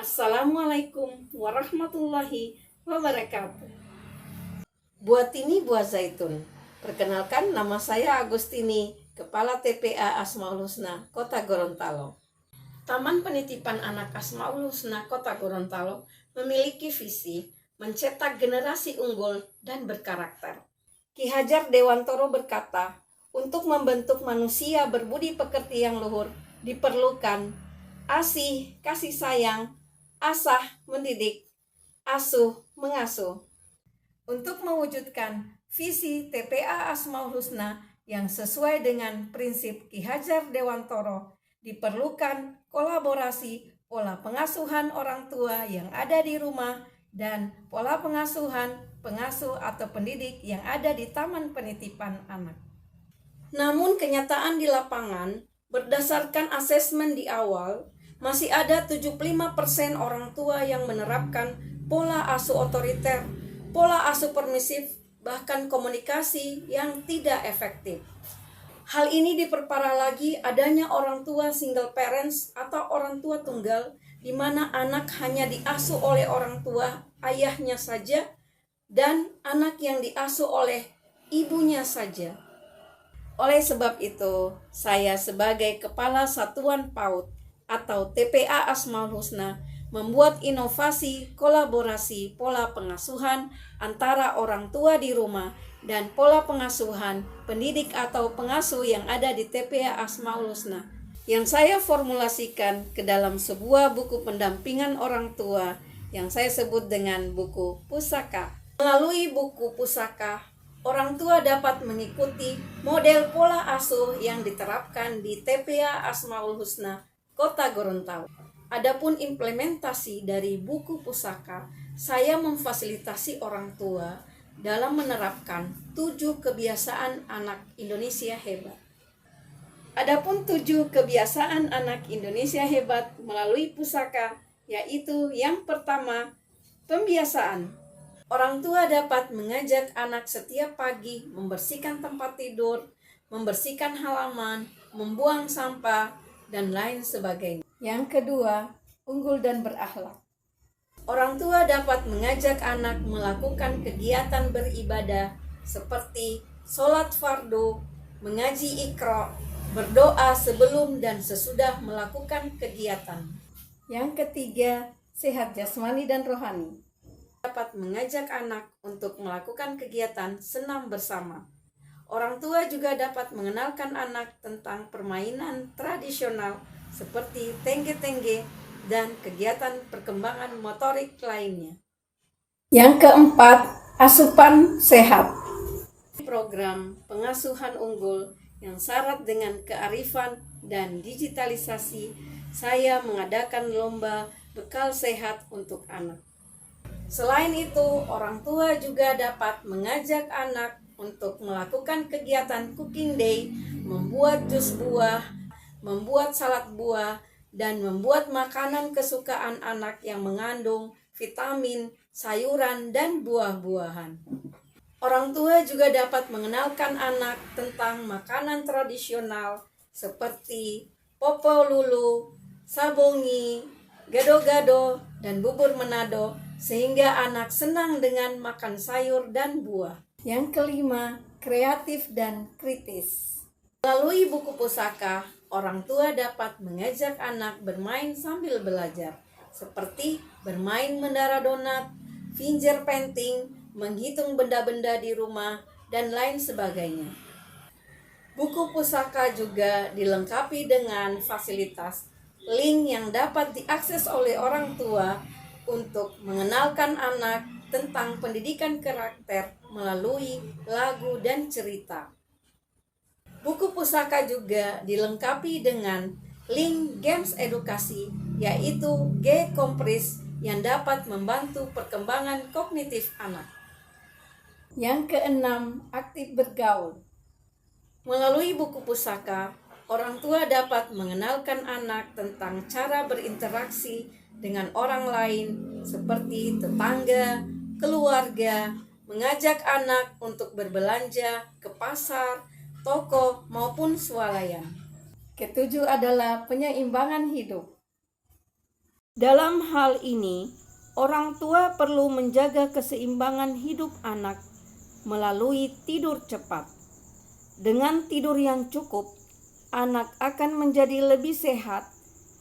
Assalamualaikum warahmatullahi wabarakatuh. Buat ini buah zaitun. Perkenalkan, nama saya Agustini, Kepala TPA Asmaul Husna, Kota Gorontalo. Taman Penitipan Anak Asmaul Husna, Kota Gorontalo memiliki visi mencetak generasi unggul dan berkarakter. Ki Hajar Dewantoro berkata, untuk membentuk manusia berbudi pekerti yang luhur diperlukan asih, kasih sayang, asah, mendidik, asuh, mengasuh. Untuk mewujudkan visi TPA Asmaul Husna yang sesuai dengan prinsip Ki Hajar Dewantoro, diperlukan kolaborasi pola pengasuhan orang tua yang ada di rumah dan pola pengasuhan pengasuh atau pendidik yang ada di Taman Penitipan Anak. Namun kenyataan di lapangan, berdasarkan asesmen di awal, masih ada 75% orang tua yang menerapkan pola asuh otoriter, pola asuh permisif, bahkan komunikasi yang tidak efektif. Hal ini diperparah lagi adanya orang tua single parents atau orang tua tunggal, di mana anak hanya diasuh oleh orang tua ayahnya saja dan anak yang diasuh oleh ibunya saja. Oleh sebab itu, saya sebagai Kepala Satuan PAUD atau TPA Asmaul Husna membuat inovasi kolaborasi pola pengasuhan antara orang tua di rumah dan pola pengasuhan pendidik atau pengasuh yang ada di TPA Asmaul Husna yang saya formulasikan ke dalam sebuah buku pendampingan orang tua yang saya sebut dengan buku pusaka. Melalui buku pusaka, orang tua dapat mengikuti model pola asuh yang diterapkan di TPA Asmaul Husna Kota Gorontalo. Adapun implementasi dari buku pusaka, saya memfasilitasi orang tua dalam menerapkan 7 kebiasaan anak Indonesia hebat. Adapun 7 kebiasaan anak Indonesia hebat melalui pusaka, yaitu yang pertama, pembiasaan. Orang tua dapat mengajak anak setiap pagi membersihkan tempat tidur, membersihkan halaman, membuang sampah, dan lain sebagainya. Yang kedua, unggul dan berakhlak. Orang tua dapat mengajak anak melakukan kegiatan beribadah seperti sholat fardu, mengaji Iqra, berdoa sebelum dan sesudah melakukan kegiatan. Yang ketiga, sehat jasmani dan rohani. Dapat mengajak anak untuk melakukan kegiatan senam bersama. Orang tua juga dapat mengenalkan anak tentang permainan tradisional seperti tengge-tengge dan kegiatan perkembangan motorik lainnya. Yang keempat, asupan sehat. Program pengasuhan unggul yang syarat dengan kearifan dan digitalisasi, saya mengadakan lomba bekal sehat untuk anak. Selain itu, orang tua juga dapat mengajak anak untuk melakukan kegiatan cooking day, membuat jus buah, membuat salad buah, dan membuat makanan kesukaan anak yang mengandung vitamin, sayuran, dan buah-buahan. Orang tua juga dapat mengenalkan anak tentang makanan tradisional seperti popo lulu, sabongi, gado-gado, dan bubur Manado, sehingga anak senang dengan makan sayur dan buah. Yang kelima, kreatif dan kritis. Melalui buku pusaka, orang tua dapat mengajak anak bermain sambil belajar, seperti bermain menara donat, finger painting, menghitung benda-benda di rumah, dan lain sebagainya. Buku pusaka juga dilengkapi dengan fasilitas link yang dapat diakses oleh orang tua untuk mengenalkan anak tentang pendidikan karakter melalui lagu dan cerita. Buku pusaka juga dilengkapi dengan link games edukasi, yaitu G-Kompris yang dapat membantu perkembangan kognitif anak. Yang keenam, aktif bergaul. Melalui buku pusaka, orang tua dapat mengenalkan anak tentang cara berinteraksi dengan orang lain seperti tetangga, keluarga, mengajak anak untuk berbelanja ke pasar, toko, maupun swalayan. Ketujuh adalah penyeimbangan hidup. Dalam hal ini, orang tua perlu menjaga keseimbangan hidup anak melalui tidur cepat. Dengan tidur yang cukup, anak akan menjadi lebih sehat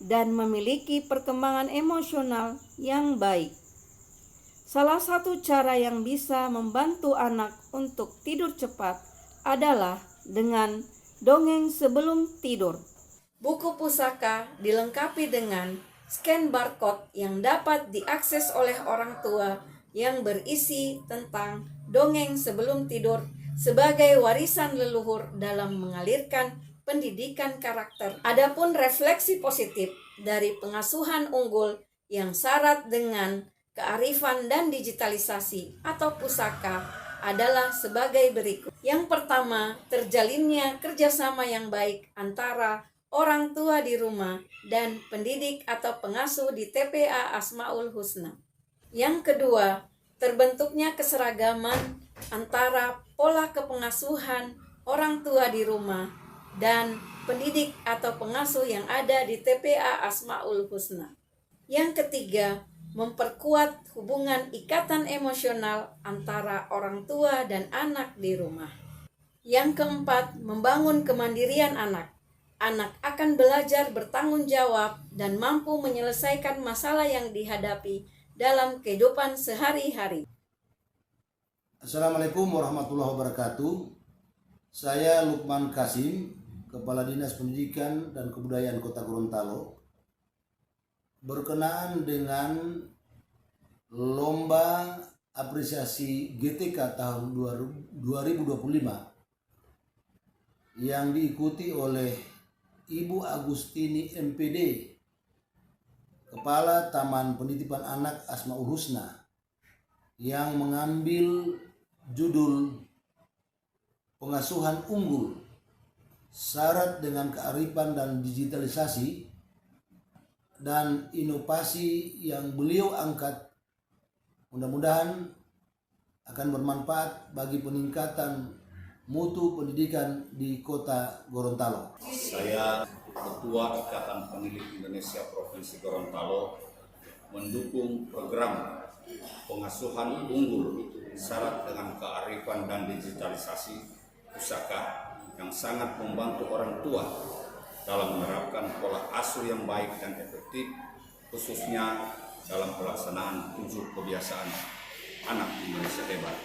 dan memiliki perkembangan emosional yang baik. Salah satu cara yang bisa membantu anak untuk tidur cepat adalah dengan dongeng sebelum tidur. Buku pusaka dilengkapi dengan scan barcode yang dapat diakses oleh orang tua yang berisi tentang dongeng sebelum tidur sebagai warisan leluhur dalam mengalirkan pendidikan karakter. Adapun refleksi positif dari pengasuhan unggul yang syarat dengan kearifan dan digitalisasi atau pusaka adalah sebagai berikut. Yang pertama, terjalinnya kerjasama yang baik antara orang tua di rumah dan pendidik atau pengasuh di TPA Asmaul Husna. Yang kedua, terbentuknya keseragaman antara pola kepengasuhan orang tua di rumah dan pendidik atau pengasuh yang ada di TPA Asmaul Husna. Yang ketiga, memperkuat hubungan ikatan emosional antara orang tua dan anak di rumah. Yang keempat, membangun kemandirian anak. Anak akan belajar bertanggung jawab dan mampu menyelesaikan masalah yang dihadapi dalam kehidupan sehari-hari. Assalamualaikum warahmatullahi wabarakatuh. Saya Lukman Kasim, Kepala Dinas Pendidikan dan Kebudayaan Kota Gorontalo. Berkenaan dengan lomba apresiasi GTK tahun 2025 yang diikuti oleh Ibu Agustini MPD, Kepala Taman Penitipan Anak Asmaul Husna, yang mengambil judul Pengasuhan Unggul, Syarat dengan Kearifan dan Digitalisasi, dan inovasi yang beliau angkat mudah-mudahan akan bermanfaat bagi peningkatan mutu pendidikan di Kota Gorontalo. Saya Ketua Ikatan Pendidik Indonesia Provinsi Gorontalo mendukung program pengasuhan unggul syarat dengan kearifan dan digitalisasi pusaka yang sangat membantu orang tua dalam menerapkan pola asuh yang baik dan efektif, khususnya dalam pelaksanaan 7 kebiasaan anak Indonesia hebat.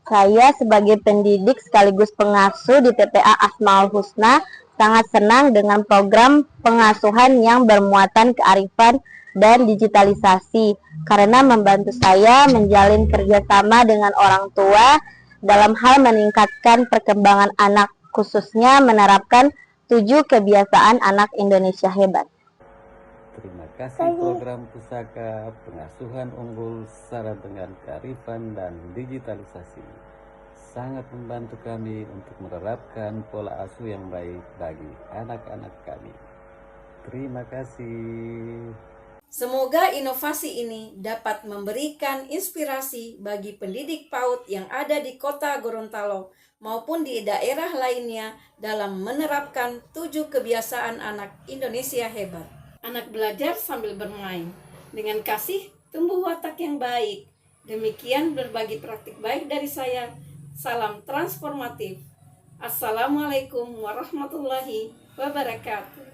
Saya sebagai pendidik sekaligus pengasuh di TPA Asmaul Husna sangat senang dengan program pengasuhan yang bermuatan kearifan dan digitalisasi karena membantu saya menjalin kerjasama dengan orang tua dalam hal meningkatkan perkembangan anak, khususnya menerapkan 7 kebiasaan anak Indonesia hebat. Terima kasih program pusaka pengasuhan unggul syarat dengan kearifan dan digitalisasi. Sangat membantu kami untuk menerapkan pola asuh yang baik bagi anak-anak kami. Terima kasih. Semoga inovasi ini dapat memberikan inspirasi bagi pendidik PAUD yang ada di Kota Gorontalo maupun di daerah lainnya dalam menerapkan 7 kebiasaan anak Indonesia hebat. Anak belajar sambil bermain. Dengan kasih, tumbuh watak yang baik. Demikian berbagi praktik baik dari saya. Salam transformatif. Assalamualaikum warahmatullahi wabarakatuh.